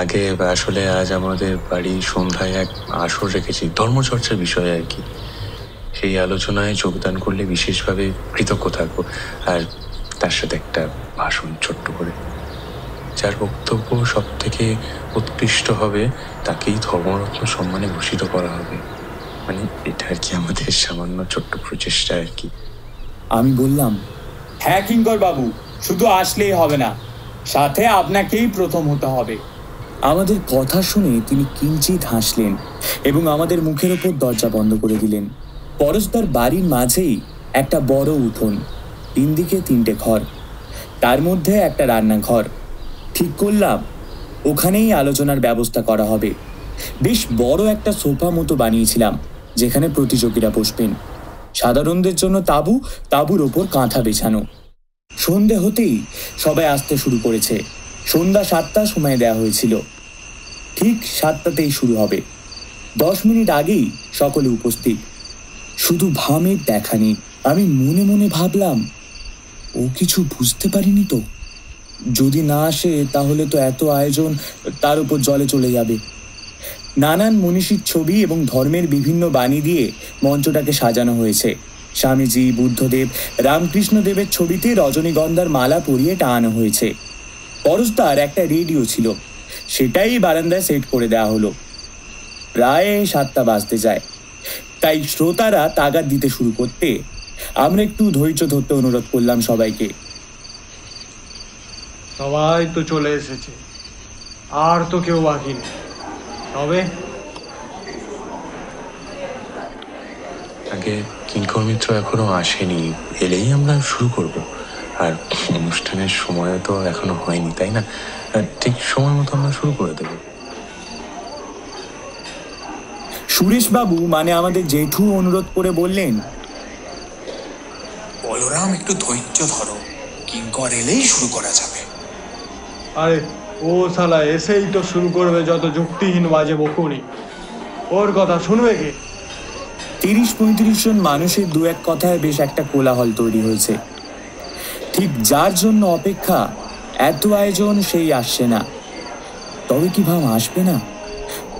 আগে আসলে আজ আমাদের বাড়ি সন্ধ্যায় এক আসর রেখেছি, ধর্মচর্চার বিষয়ে আর কি। সেই আলোচনায় যোগদান করলে বিশেষভাবে কৃতজ্ঞ থাকবো, আর তার সাথে একটা ভাষণ ছোট্ট করে। যার বক্তব্য সব থেকে উৎকৃষ্ট হবে তাকেই ধর্মরত্ন সম্মানে ভূষিত করা হবে। মানে এটা আর কি আমাদের সামান্য ছোট্ট প্রচেষ্টা আর কি। আমি বললাম, হ্যাঁ কিঙ্কর বাবু, শুধু আসলেই হবে না, সাথে আপনাকেই প্রথম হতে হবে। আমাদের কথা শুনে তিনি কিঞ্চিত হাসলেন এবং আমাদের মুখের ওপর দরজা বন্ধ করে দিলেন। পরশদার বাড়ির মাঝেই একটা বড় উঠোন, 3 দিকে 3টে ঘর, তার মধ্যে একটা রান্নাঘর। ঠিক করলাম ওখানেই আলোচনার ব্যবস্থা করা হবে। বেশ বড় একটা সোফা মতো বানিয়েছিলাম যেখানে প্রতিযোগীরা বসবেন। সাধারণদের জন্য তাঁবু, তাঁবুর ওপর কাঁথা বেছানো। সন্ধে হতেই সবাই আসতে শুরু করেছে। সন্ধ্যা 7টার সময় দেওয়া হয়েছিল। ঠিক 7টাতেই শুরু হবে। 10 মিনিট আগেই সকলে উপস্থিত। শুধু ভামের দেখা নেই। আমি মনে মনে ভাবলাম, ও কিছু বুঝতে পারিনি তো? যদি না আসে তাহলে তো এত আয়োজন তার উপর জলে চলে যাবে। নানান মনীষীর ছবি এবং ধর্মের বিভিন্ন বাণী দিয়ে মঞ্চটাকে সাজানো হয়েছে। স্বামীজি, বুদ্ধদেব, রামকৃষ্ণদেবের ছবিতে রজনীগন্ধার মালা পরিয়ে টাঙানো হয়েছে। পরশদার একটা রেডিও ছিল, সেটাই বারান্দায় সেট করে দেওয়া হলো। প্রায় 7টা বাজতে যায়, তাই শ্রোতারা তাগাদ দিতে শুরু করতে আমরা একটু ধৈর্য ধরতে অনুরোধ করলাম সবাইকে। সবাই তো চলে এসেছে, আর তো কেউ বাকি নেই। তবে আগে কিঙ্কর মিত্র এখনো আসেনি, এলেই আমরা শুরু করব। আর অনুষ্ঠানের সময় তো এখনো হয়নি, তাই না? ঠিক সময় মতো আমরা শুরু করে দেব। সুরেশবাবু মানে আমাদের জেঠু অনুরোধ করে বললেন, বলরাম, একটু ধৈর্য ধরো, কিঙ্কর এলেই শুরু করা যাবে। আরে ও শালা এসেই তো শুরু করবে যত যুক্তিহীন বাজে বকুনি, ওর কথা শুনবে কে? 30-35 জন মানুষের 2-1 কথায় বেশ একটা কোলাহল তৈরি হয়েছে। ঠিক যার জন্য অপেক্ষা, এত আয়োজন, সেই আসছে না। তবে কি ভাব আসবে না?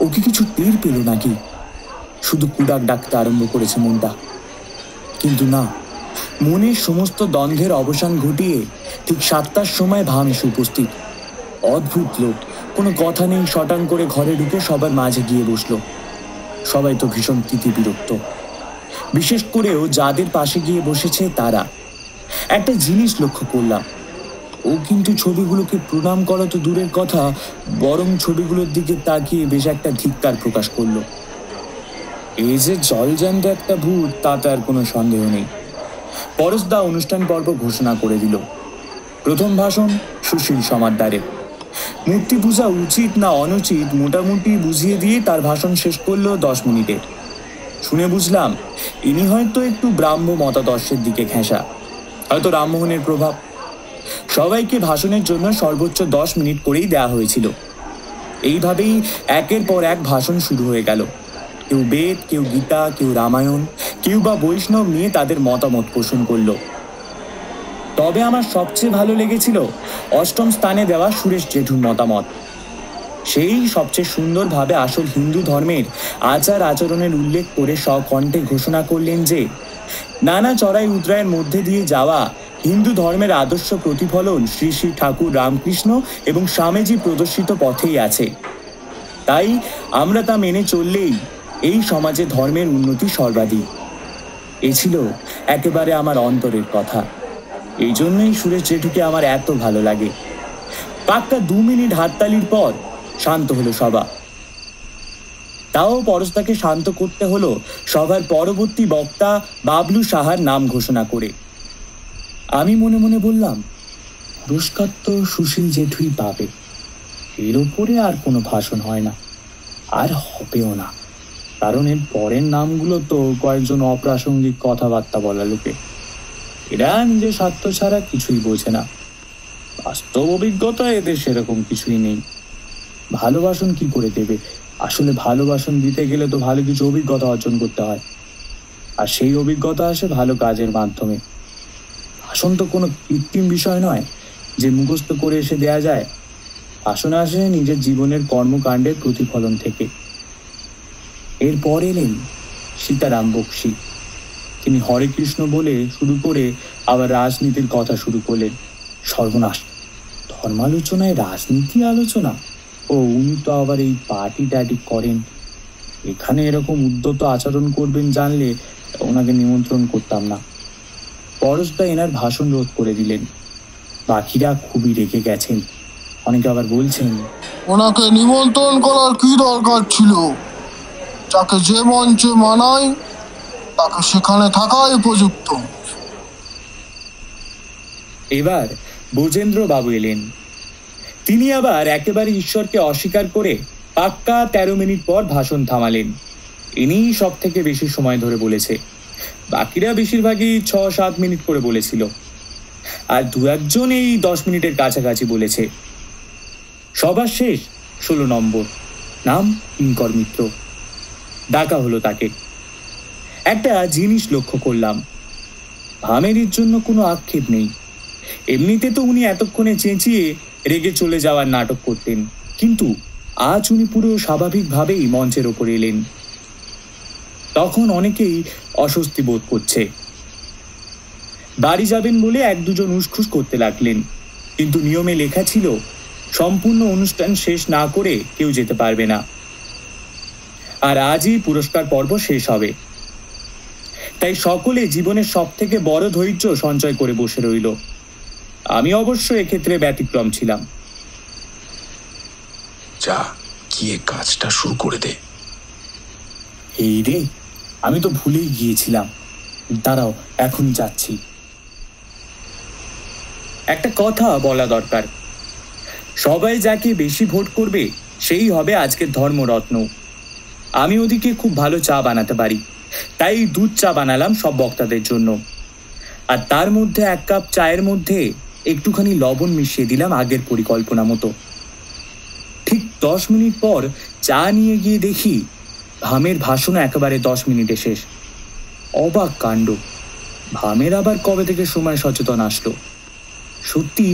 ও কি কিছু টের পেল নাকি? শুধু কুডাক ডাকতে আরম্ভ করেছে মনটা। কিন্তু না, মনের সমস্ত দ্বন্দ্বের অবসান ঘটিয়ে ঠিক 7টার সময় ভাম এসে উপস্থিত। অদ্ভুত লোক, কোনো কথা নেই, শটাং করে ঘরে ঢুকে সবার মাঝে গিয়ে বসলো। সবাই তো ভীষণ বিরক্ত, বিশেষ করেও যাদের পাশে গিয়ে বসেছে তারা। একটা জিনিস লক্ষ্য করলাম, ও কিন্তু ছবিগুলোকে প্রণাম করা তো দূরের কথা, বরং ছবিগুলোর দিকে তাকিয়ে বেশ একটা ধিক্কার প্রকাশ করলো। এই যে জলজ্যান্ত একটা ভূত, তাতে আর কোনো সন্দেহ নেই। পরশদা অনুষ্ঠান পর্ব ঘোষণা করে দিল। প্রথম ভাষণ সুশীল সমাদ্দারের। মূর্তি পূজা উচিত না অনুচিত মোটামুটি বুঝিয়ে দিয়ে তার ভাষণ শেষ করলো 10 মিনিটে। শুনে বুঝলাম ইনি হয়তো একটু ব্রাহ্ম মতাদর্শের দিকে ঘেঁষা, হয়তো রামমোহনের প্রভাব। সবাইকে ভাষণের জন্য সর্বোচ্চ 10 মিনিট করেই দেওয়া হয়েছিল। এইভাবেই একের পর এক ভাষণ শুরু হয়ে গেল। কেউ বেদ, কেউ গীতা, কেউ রামায়ণ, কেউ বা বৈষ্ণব নিয়ে তাদের মতামত পোষণ করলো। তবে আমার সবচেয়ে ভালো লেগেছিল 8ম স্থানে দেওয়া সুরেশ জেঠুর মতামত। সেই সবচেয়ে সুন্দরভাবে আসল হিন্দু ধর্মের আচার আচরণের উল্লেখ করে স্বকণ্ঠে ঘোষণা করলেন যে নানা চড়াই উতরাইয়ের মধ্যে দিয়ে যাওয়া হিন্দু ধর্মের আদর্শ প্রতিফলন শ্রী শ্রী ঠাকুর রামকৃষ্ণ এবং স্বামীজি প্রদর্শিত পথেই আছে। তাই আমরা তা মেনে চললেই এই সমাজে ধর্মের উন্নতি সর্বাধিক। এ ছিল একেবারে আমার অন্তরের কথা। এই জন্যই সুরেশ জেঠুকে আমার এত ভালো লাগে। পাক্কা 2 মিনিট হাততালির পর শান্ত হলো সভা। তাও পরশদাকে শান্ত করতে হলো সভার পরবর্তী বক্তা বাবলু সাহার নাম ঘোষণা করে। আমি মনে মনে বললাম, পুরস্কার তো সুশীল জেঠুই পাবে, এর উপরে আর কোনো ভাষণ হয় না, আর হবেও না। কারণ এর পরের নামগুলো তো কয়েকজন অপ্রাসঙ্গিক কথাবার্তা বলা লোকে। এরা নিজের স্বার্থ ছাড়া কিছুই বোঝে না। বাস্তব অভিজ্ঞতা এদের সেরকম কিছুই নেই। ভালোবাসন কি করে দেবে? আসলে ভালোবাসন দিতে গেলে তো ভালো কিছু অভিজ্ঞতা অর্জন করতে হয়। আর সেই অভিজ্ঞতা আসে ভালো কাজের মাধ্যমে। ভাষণ তো কোনো কৃত্রিম বিষয় নয় যে মুখস্থ করে এসে দেয়া যায়। ভাষণ আসে নিজের জীবনের কর্মকাণ্ডের প্রতিফলন থেকে। এরপর এলেন সীতারাম বক্সী। তিনি হরে কৃষ্ণ বলে শুরু করে আবার রাজনীতির কথা শুরু করলেন। সর্বনাশ, ধর্মালোচনায় রাজনীতি আলোচনা! ও উনি তো আবার এই পার্টি টাটি করেন। এখানে এরকম উদ্যত আচরণ করবেন জানলে ওনাকে নিমন্ত্রণ করতাম না। পরশদা এনার ভাষণ রোধ করে দিলেন। বাকিরা খুবই রেগে গেছেন। অনেকে আবার বলছেন, ওনাকে নিমন্ত্রণ করার কি দরকার ছিল? যাকে যে মঞ্চে মানায় তাকে সেখানে থাকাই উপযুক্ত। এবার ব্রজেন্দ্র বাবু এলেন। তিনি আবার একেবারে ঈশ্বরকে অস্বীকার করে পাক্কা 13 মিনিট পর ভাষণ থামালেন। ইনিই সব থেকে বেশি সময় ধরে বলেছে। বাকিরা বেশিরভাগই 6-7 মিনিট করে বলেছিল, আর 2-1 এই 10 মিনিটের কাছাকাছি বলেছে। সবার শেষ 16 নম্বর, নাম কিঙ্কর মিত্র। ডাকা হলো তাকে। একটা জিনিস লক্ষ্য করলাম, ভামেরির জন্য কোনো আক্ষেপ নেই। এমনিতে তো উনি এতক্ষণে চেঁচিয়ে রেগে চলে যাওয়ার নাটক করতেন, কিন্তু আজ উনি পুরো স্বাভাবিকভাবেই মঞ্চের ওপর এলেন। তখন অনেকেই অস্বস্তি বোধ করছে। বাড়ি যাবেন বলে 1-2 উসখুস করতে লাগলেন, কিন্তু নিয়মে লেখা ছিল সম্পূর্ণ অনুষ্ঠান শেষ না করে কেউ যেতে পারবে না। আর আজই পুরস্কার পর্ব শেষ হবে, তাই সকলে জীবনের সব থেকে বড় ধৈর্য সঞ্চয় করে বসে রইল। আমি অবশ্য এক্ষেত্রে ব্যতিক্রম ছিলাম। যা গিয়ে কাজটা শুরু করে দে। এই রে, আমি তো ভুলেই গিয়েছিলাম। দাঁড়াও, এখনই যাচ্ছি। একটা কথা বলা দরকার, সবাই যাকে বেশি ভোট করবে সেই হবে আজকের ধর্মরত্ন। আমি ওদিকে খুব ভালো চা বানাতে পারি, তাই দুধ চা বানালাম সব বক্তাদের জন্য। আর তার মধ্যে 1 কাপ চায়ের মধ্যে একটুখানি লবণ মিশিয়ে দিলাম আগের পরিকল্পনা মতো। ঠিক 10 মিনিট পর চা নিয়ে গিয়ে দেখি ভামের ভাষণ একেবারে 10 মিনিটে শেষ। অবাক কাণ্ড! ভামের আবার কবে থেকে সময় সচেতন আসলো? সত্যি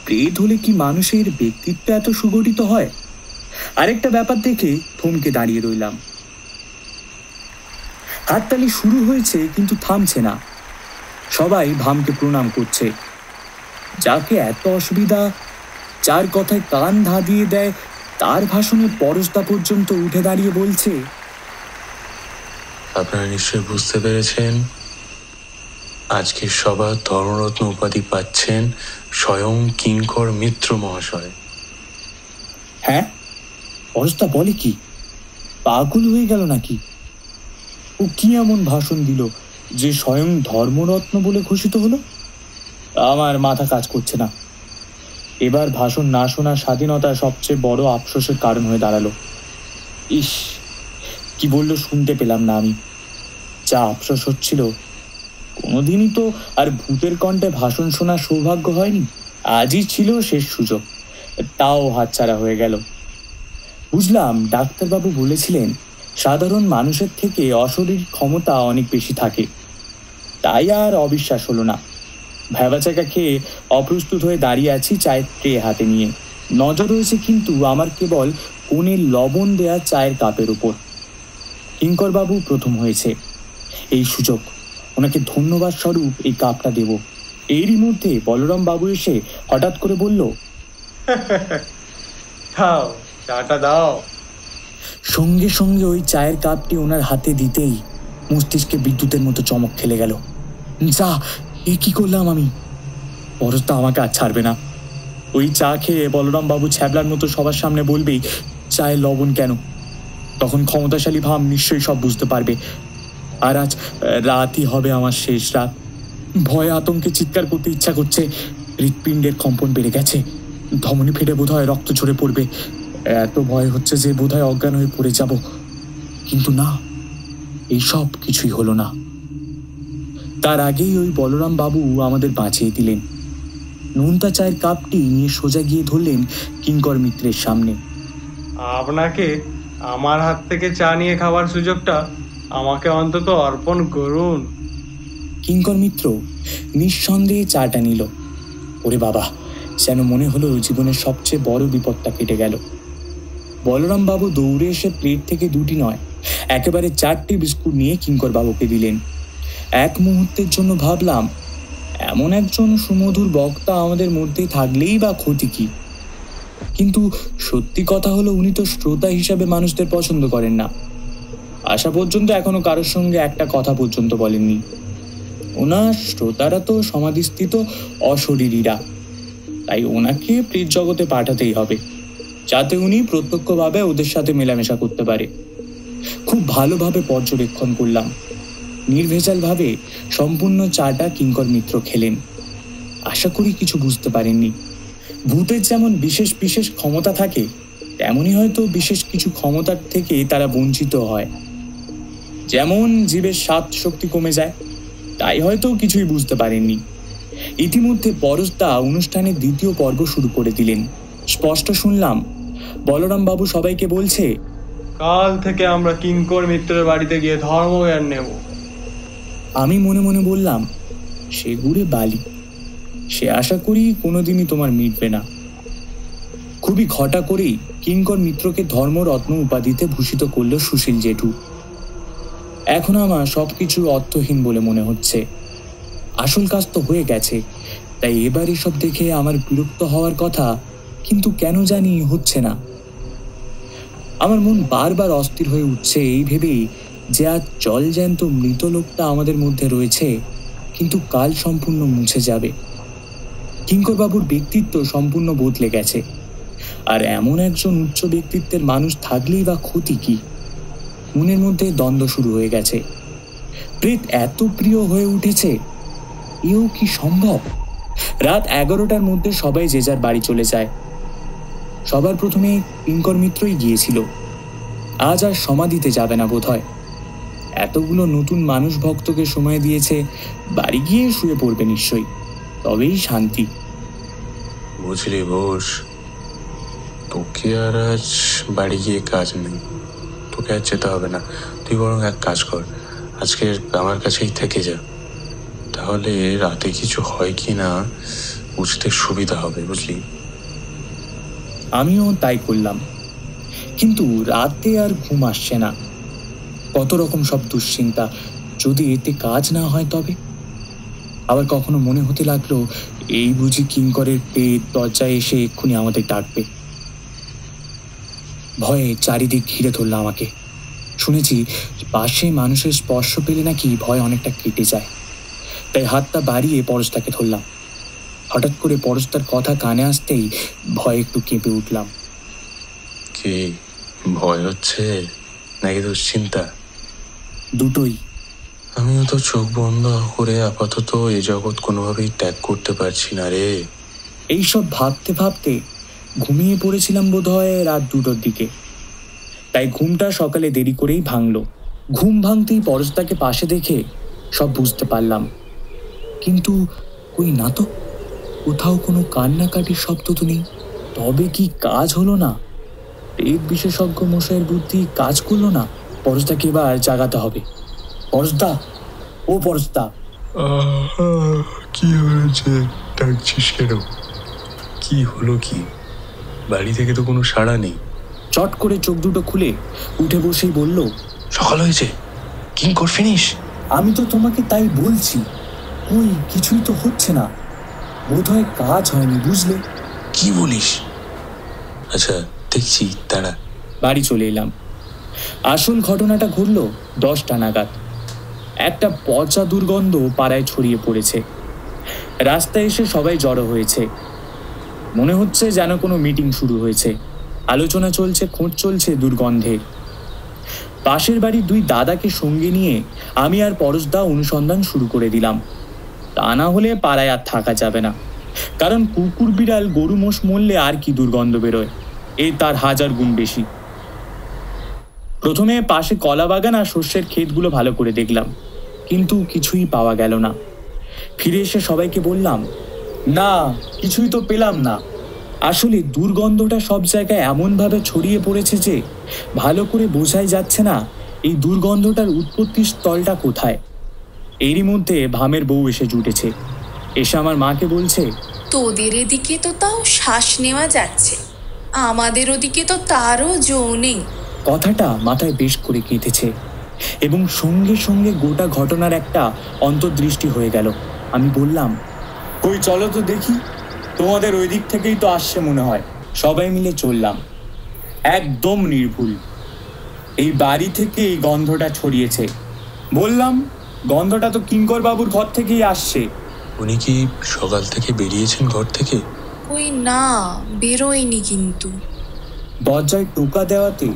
প্রেত হলে কি মানুষের ব্যক্তিত্ব এত সুগঠিত হয়? আরেকটা ব্যাপার দেখে থমকে দাঁড়িয়ে রইলাম। হাততালি শুরু হয়েছে কিন্তু থামছে না। সবাই ভামকে প্রণাম করছে। যাকে এত অসুবিধা, যার কথায় কান ধাঁধিয়ে দেয়, তার ভাষণে পরশদা পর্যন্ত উঠে দাঁড়িয়ে বলছে, আপনারা নিশ্চয়ই বুঝতে পেরেছেন, আজকের সভা ধর্মরত্ন উপাধি পাচ্ছেন স্বয়ং কিঙ্কর মিত্র মহাশয়। হ্যাঁ? পরশদা বলে কি? পাগল হয়ে গেল নাকি? ও কি এমন ভাষণ দিল যে স্বয়ং ধর্মরত্ন বলে ঘোষিত হলো? আমার মাথা কাজ করছে না। এবার ভাষণ না শোনা স্বাধীনতা সবচেয়ে বড় আফসোসের কারণ হয়ে দাঁড়ালো। ইস, কি বললো শুনতে পেলাম না আমি। যা আফসোস হচ্ছিল, কোনোদিনই তো আর ভূতের কণ্ঠে ভাষণ শোনার সৌভাগ্য হয়নি। আজই ছিল শেষ সুযোগ, তাও হাতছাড়া হয়ে গেল। বুঝলাম ডাক্তারবাবু বলেছিলেন সাধারণ মানুষের থেকে অশরীর ক্ষমতা অনেক বেশি থাকে। তাই আর অবিশ্বাস হলো না। ভ্যাবাচাকা খেয়ে অপ্রস্তুত হয়ে দাঁড়িয়ে আছি চায়ের ট্রে হাতে নিয়ে। নজর রয়েছে কিন্তু আমার কেবল কোণের লবণ দেয়া চায়ের কাপের উপর। কিঙ্করবাবু প্রথম হয়েছে, এই সুযোগ, ওনাকে ধন্যবাদ স্বরূপ এই কাপটা দেব। এরই মধ্যে বলরাম বাবু এসে হঠাৎ করে বলল, দাও, চাটা দাও। সঙ্গে সঙ্গে ওই চায়ের কাপটি ওনার হাতে দিতেই মস্তিষ্কে বিদ্যুতের মতো চমক খেলে গেল। যা, এ কি করলাম আমি? পরশদা আমাকে আর ছাড়বে না। ওই চা খেয়ে বলরাম বাবু ছ্যাবলার মতো সবার সামনে বলবেই চায়ের লবণ কেন। তখন ক্ষমতাশালী ভাম নিশ্চয়ই সব বুঝতে পারবে। আর আজ রাতই হবে আমার শেষ রাত। ভয়ে আতঙ্কে চিৎকার করতে ইচ্ছা করছে। হৃৎপিণ্ডের কম্পন বেড়ে গেছে, ধমনী ফেটে বোধহয় রক্ত ঝরে পড়বে। এত ভয় হচ্ছে যে বোধহয় অজ্ঞান হয়ে পড়ে যাব। কিন্তু না, এই সব কিছুই হলো না। তার আগেই ওই বলরাম বাবু আমাদের বাঁচিয়ে দিলেন। নোনতা চায়ের কাপটি নিয়ে সোজা গিয়ে ধরলেন কিঙ্কর মিত্রের সামনে। আপনাকে আমার হাত থেকে চা নিয়ে খাওয়ার সুযোগটা আমাকে অন্তত অর্পণ করুন। কিঙ্কর মিত্র নিঃসন্দেহে চাটা নিল। ওরে বাবা, যেন মনে হলো জীবনের সবচেয়ে বড় বিপদটা কেটে গেল। বলরাম বাবু দৌড়ে এসে প্লেট থেকে 2টি নয়, একেবারে 4টি বিস্কুট নিয়ে কিঙ্কর বাবুকে দিলেন। এক মুহূর্তের জন্য ভাবলাম, এমন একজন সুমধুর বক্তা আমাদের মধ্যে থাকলেই বা ক্ষতি কি। কিন্তু সত্যি কথা হলো, উনি তো শ্রোতা হিসাবে মানুষদের পছন্দ করেন না। আসা পর্যন্ত এখনো কারোর সঙ্গে একটা কথা পর্যন্ত বলেননি। ওনার শ্রোতারা তো সমাধিস্থিত অশরীরীরা, তাই ওনাকে প্রেত জগতে পাঠাতেই হবে, যাতে উনি প্রত্যক্ষভাবে ওদের সাথে মেলামেশা করতে পারে। খুব ভালোভাবে পর্যবেক্ষণ করলাম। নির্ভেজালভাবে সম্পূর্ণ চাটা কিঙ্কর মিত্র খেলেন। আশা করি কিছু বুঝতে পারেননি। ভূতের যেমন বিশেষ বিশেষ ক্ষমতা থাকে, তেমনই হয়তো বিশেষ কিছু ক্ষমতার থেকে তারা বঞ্চিত হয়। যেমন জীবের স্বাদ শক্তি কমে যায়, তাই হয়তো কিছুই বুঝতে পারেননি। ইতিমধ্যে পরশদা অনুষ্ঠানের 2য় পর্ব শুরু করে দিলেন। স্পষ্ট শুনলাম বলরাম বাবু সবাইকে বলছে, কাল থেকে আমরা কিঙ্কর মিত্রের বাড়িতে গিয়ে ধর্মজ্ঞান নেব। আমি মনে মনে বললাম, সে গুড়ে বালি, সে আশা করি কোনোদিনই তোমার মিটবে না। খুবই ঘটা করেই কিঙ্কর মিত্রকে ধর্মরত্ন উপাধিতে ভূষিত করল সুশীল জেঠু। এখন আমার সবকিছু অর্থহীন বলে মনে হচ্ছে। আসল কাজ তো হয়ে গেছে, তাই এবার এসব দেখে আমার বিরক্ত হওয়ার কথা, কিন্তু কেন জানি হচ্ছে না। আমার মন বারবার অস্থির হয়ে উঠছে এই ভেবেই যে আজ জলজ্যান্ত মৃত লোকটা আমাদের মধ্যে রয়েছে, কিন্তু কাল সম্পূর্ণ মুছে যাবে। কিঙ্করবাবুর ব্যক্তিত্ব সম্পূর্ণ বদলে গেছে, আর এমন একজন উচ্চ ব্যক্তিত্বের মানুষ থাকলেই বা ক্ষতি কি। মনের মধ্যে দ্বন্দ্ব শুরু হয়ে গেছে। প্রেত এত প্রিয় হয়ে উঠেছে, এও কি সম্ভব? রাত 11টার মধ্যে সবাই যে যার বাড়ি চলে যায়। সবার প্রথমে কিঙ্কর মিত্রই গিয়েছিল। আজ আর সমাধিতে যাবে না বোধহয়। এতগুলো নতুন মানুষ ভক্তকে সময় দিয়েছে, বাড়ি গিয়ে শুয়ে পড়বে নিশ্চয়ই, তবেই শান্তি। বুঝলি বোস, তোকে আর আজ বাড়ি গিয়ে কাজ নেই, তোকে আর যেতে হবে না। তুই বরং এক কাজ কর, আজকে আমার কাছেই থেকে যা, তাহলে রাতে কিছু হয় কি না বুঝতে সুবিধা হবে, বুঝলি? আমিও তাই করলাম, কিন্তু রাতে আর ঘুম আসছে না। কত রকম সব দুশ্চিন্তা, যদি এতে কাজ না হয় তবে। আবার কখনো মনে হতে লাগলো, এই বুঝি কিঙ্করের পেট দরজায় এসে এক্ষুনি আমাদের ডাকবে। ভয়ে চারিদিক ঘিরে ধরল আমাকে। শুনেছি পাশে মানুষের স্পর্শ পেলে নাকি ভয় অনেকটা কেটে যায়, তাই হাতটা বাড়িয়ে পরশদাকে ধরলাম। হঠাৎ করে পরশদার কথা কানে আসতেই ভয়ে একটু কেঁপে উঠলাম। কি ভয় হচ্ছে নাকি দুশ্চিন্তা? দুটোই। আমিও তো চোখ বন্ধ করে আপাতত এই জগৎ কোনোভাবেই ত্যাগ করতে পারছি না রে। এইসব ভাবতে ভাবতে ঘুমিয়ে পড়েছিলাম বোধহয় রাত 2টোর দিকে, তাই ঘুমটা সকালে দেরি করেই ভাঙলো। ঘুম ভাঙতেই পরশদাকে পাশে দেখে সব বুঝতে পারলাম, কিন্তু কই না তো, কোথাও কোনো কান্নাকাটির শব্দ তো নেই। তবে কি কাজ হলো না? প্রেত বিশেষজ্ঞ মশাইয়ের বুদ্ধি কাজ করলো না। পরশদাকে এবার জাগাতে হবে। পরশদা, ও পরশদা। কি হয়েছে, ডাকছিস কেন? কি হলো কি? বাড়ি থেকে তো কোনো সাড়া নেই। চট করে চোখ দুটো খুলে উঠে বসেই বলল, সকাল হয়েছে, কিঙ্কর ফিনিশ। আমি তো তোমাকে তাই বলছি, ওই কিছুই তো হচ্ছে না, বোধহয় কাজ হয়নি, বুঝলে? কি বলিস? আচ্ছা দেখছি, তারা। বাড়ি চলে এলাম। আসল ঘটনাটা ঘটল 10টা নাগাদ। একটা পচা দুর্গন্ধ পাড়ায় ছড়িয়ে পড়েছে। রাস্তায় এসে সবাই জড়ো হয়েছে। মনে হচ্ছে যেন কোনো মিটিং শুরু হয়েছে। আলোচনা চলছে, খোঁজ চলছে দুর্গন্ধের। পাশের বাড়ির 2 দাদাকে সঙ্গে নিয়ে আমি আর পরশদা অনুসন্ধান শুরু করে দিলাম। তা না হলে পাড়ায় আর থাকা যাবে না, কারণ কুকুর বিড়াল গরু মোষ মরলে আর কি দুর্গন্ধ বেরোয়, এই তার 1000 গুণ বেশি। প্রথমে পাশে কলা বাগান আর শস্যের ক্ষেতগুলো ভালো করে দেখলাম, কিন্তু কিছুই পাওয়া গেল না। ফিরে এসে সবাইকে বললাম, না কিছুই তো পেলাম না। আসলে দুর্গন্ধটা সব জায়গায় এমনভাবে ছড়িয়ে পড়েছে যে ভালো করে বোঝাই যাচ্ছে না এই দুর্গন্ধটার উৎপত্তির স্থলটা কোথায়? এরই মধ্যে ভামের বউ এসে জুটেছে। এসে আমার মাকে বলছে, তোদের এদিকে তো তাও শ্বাস নেওয়া যাচ্ছে, আমাদের ওদিকে তো তারও জো নেই। কথাটা মাথায় বেশ করে গেঁথেছে এবং সঙ্গে সঙ্গে গোটা ঘটনার একটা অন্তর্দৃষ্টি হয়ে গেল। আমি বললাম, কই চলো তো দেখি, তোমাদের ওই দিক থেকেই তো আসছে মনে হয়। সবাই মিলে চললাম। একদম নির্ভুল এই বাড়ি থেকে এই গন্ধটা ছড়িয়েছে। বললাম, গন্ধটা তো কিঙ্কর বাবুর ঘর থেকেই আসছে। উনি কি সকাল থেকে বেরিয়েছেন ঘর থেকে? ওই না, বেরোয়নি কিন্তু। দরজায় টোকা দেওয়াতে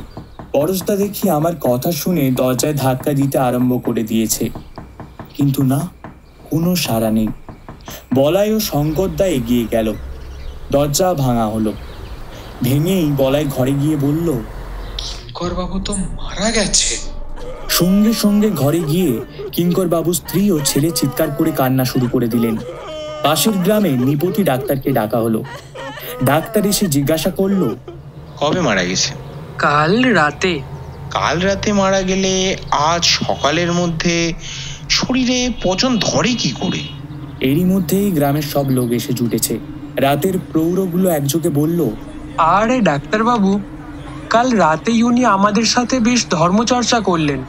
পরশদা দেখি আমার কথা শুনে দরজায় ধাক্কা দিতে আরম্ভ করে দিয়েছে, কিন্তু না, কোনো সাড়া নেই। বলাই ও শঙ্করদা এগিয়ে গেল। দরজা ভাঙা হলো। ভেঙেই বলাই ঘরে গিয়ে বলল, কিঙ্কর বাবু তো মারা গেছে। সঙ্গে সঙ্গে ঘরে গিয়ে কিঙ্কর বাবু স্ত্রী ও ছেলে চিৎকার করে কান্না শুরু করে দিলেন। পাশের গ্রামে নিপতি ডাক্তারকে ডাকা হলো। ডাক্তার এসে জিজ্ঞাসা করলো, কবে মারা গেছে? কাল রাতে। কাল রাতে মারা গেলে আজ সকালের মধ্যে শরীরে পচন ধরে কি করে? এরই মধ্যেই গ্রামের সব লোক এসে জুটেছে। রাতের প্রৌঢ়গুলো একযোগে বলল, আরে ডাক্তারবাবু, কাল রাতেই উনি আমাদের সাথে বেশ ধর্মচর্চা করলেন।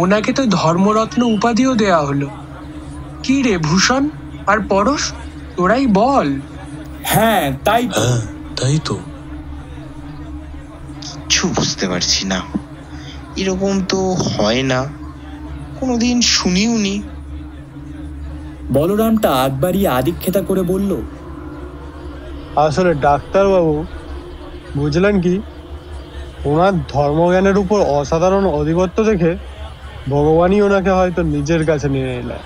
ওনাকে তো ধর্মরত্ন উপাধিও দেয়া হলো। কি রে ভূষণ আর পরশ, তোরাই বল। হ্যাঁ তাই তো। তাই তো। কিছু বুঝতে পারছি না, এরকম তো হয় না, কোনোদিন শুনিওনি। বলরামটা একবারই আদিক্ষেতা করে বলল, আসলে ডাক্তারবাবু, বুঝলেন কি, ওনার ধর্মজ্ঞানের উপর অসাধারণ আধিপত্য দেখে ভগবানই ওনাকে হয়তো নিজের কাছে নিয়ে এলেন,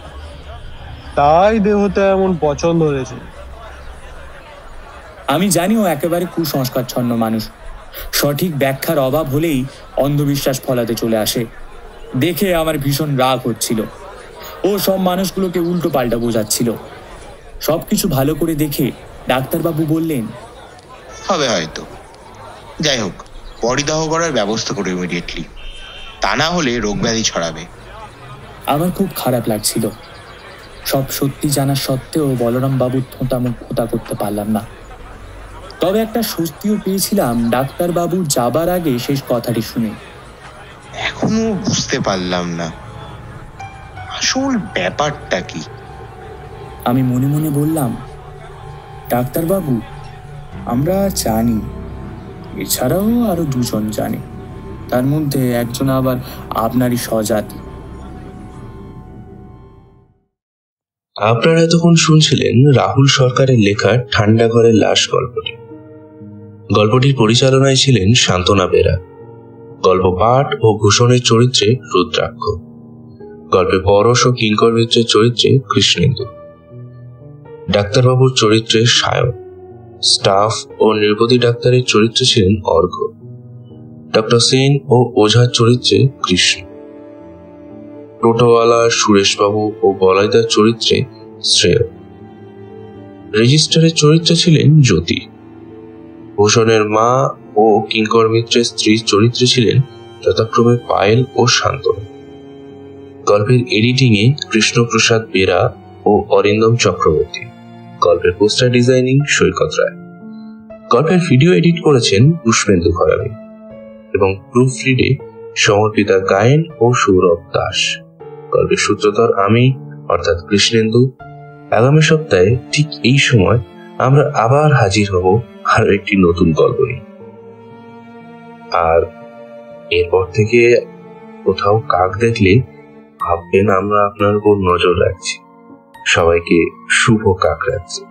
তাই দেহতে এমন পছন্দ হয়েছে। আমি জানি ও একেবারে কুসংস্কারচ্ছন্ন মানুষ। সঠিক ব্যাখ্যার অভাব হলেই অন্ধবিশ্বাস ফলাতে চলে আসে। দেখে আমার ভীষণ রাগ হচ্ছিল। ও সব মানুষগুলোকে উল্টো পাল্টা বোঝাচ্ছিল। সবকিছু ভালো করে দেখে ডাক্তারবাবু বললেন, হবে হয়তো, যাই হোক, পরিদাহ করার ব্যবস্থা করো ইমিডিয়েটলি, তা না হলে রোগ ব্যাধি ছড়াবে। আমার খুব খারাপ লাগছিল। সব সত্যি জানা সত্ত্বেও বলরাম বাবুর থোঁটা মুখ খোঁতা করতে পারলাম না। তবে একটা স্বস্তিও পেয়েছিলাম ডাক্তারবাবু যাবার আগে শেষ কথাটি শুনে। এখনো বুঝতে পারলাম না আসল ব্যাপারটা কি। আমি মনে মনে বললাম, ডাক্তারবাবু, আমরা জানি, এছাড়াও আরো দুজন জানে, তার মধ্যে একজন আবার আপনারই স্বজাতি। আপনারা এতক্ষণ শুনছিলেন রাহুল সরকারের লেখা ঠান্ডা ঘরের লাশ গল্পটি। গল্পটির পরিচালনায় ছিলেন শান্তনা বেরা। গল্প পাঠ ও ভূষণের চরিত্রে রুদ্রাক্ষ। গল্পে পরশ ও কিঙ্কর মিত্রের চরিত্রে কৃষ্ণেন্দু। ডাক্তারবাবুর চরিত্রে সায়ন। স্টাফ ও নির্বোধী ডাক্তারের চরিত্রে ছিলেন অর্ঘ্য। ডক্টর সেন ও ওঝার চরিত্রে কৃষ্ণ। টোটোওয়ালা সুরেশবাবু ও বলাইদার চরিত্রে শ্রেয়। রেজিস্ট্রারের চরিত্রে ছিলেন জ্যোতি। ভূষণের মা ও কিঙ্কর মিত্রের স্ত্রীর চরিত্রে ছিলেন যথাক্রমে পায়েল ও শান্তনু। গল্পের এডিটিংয়ে কৃষ্ণপ্রসাদ বেরা ও অরিন্দম চক্রবর্তী। গল্পের পোস্টার ডিজাইনিং সৈকত রায়। গল্পের ভিডিও এডিট করেছেন পুষ্পেন্দু ঘরামি এবং প্রুফ রিডে সমর্পিতা গায়েন ও সৌরভ দাস। গল্পের সূত্রধর আমি, অর্থাৎ কৃষ্ণেন্দু। আগামী সপ্তাহে ঠিক এই সময় আমরা আবার হাজির হব আরো একটি নতুন গল্প নিয়ে। আর এরপর থেকে কোথাও কাক দেখলে ভাববেন আমরা আপনার উপর নজর রাখছি। সবাইকে শুভ কাক রাখছি।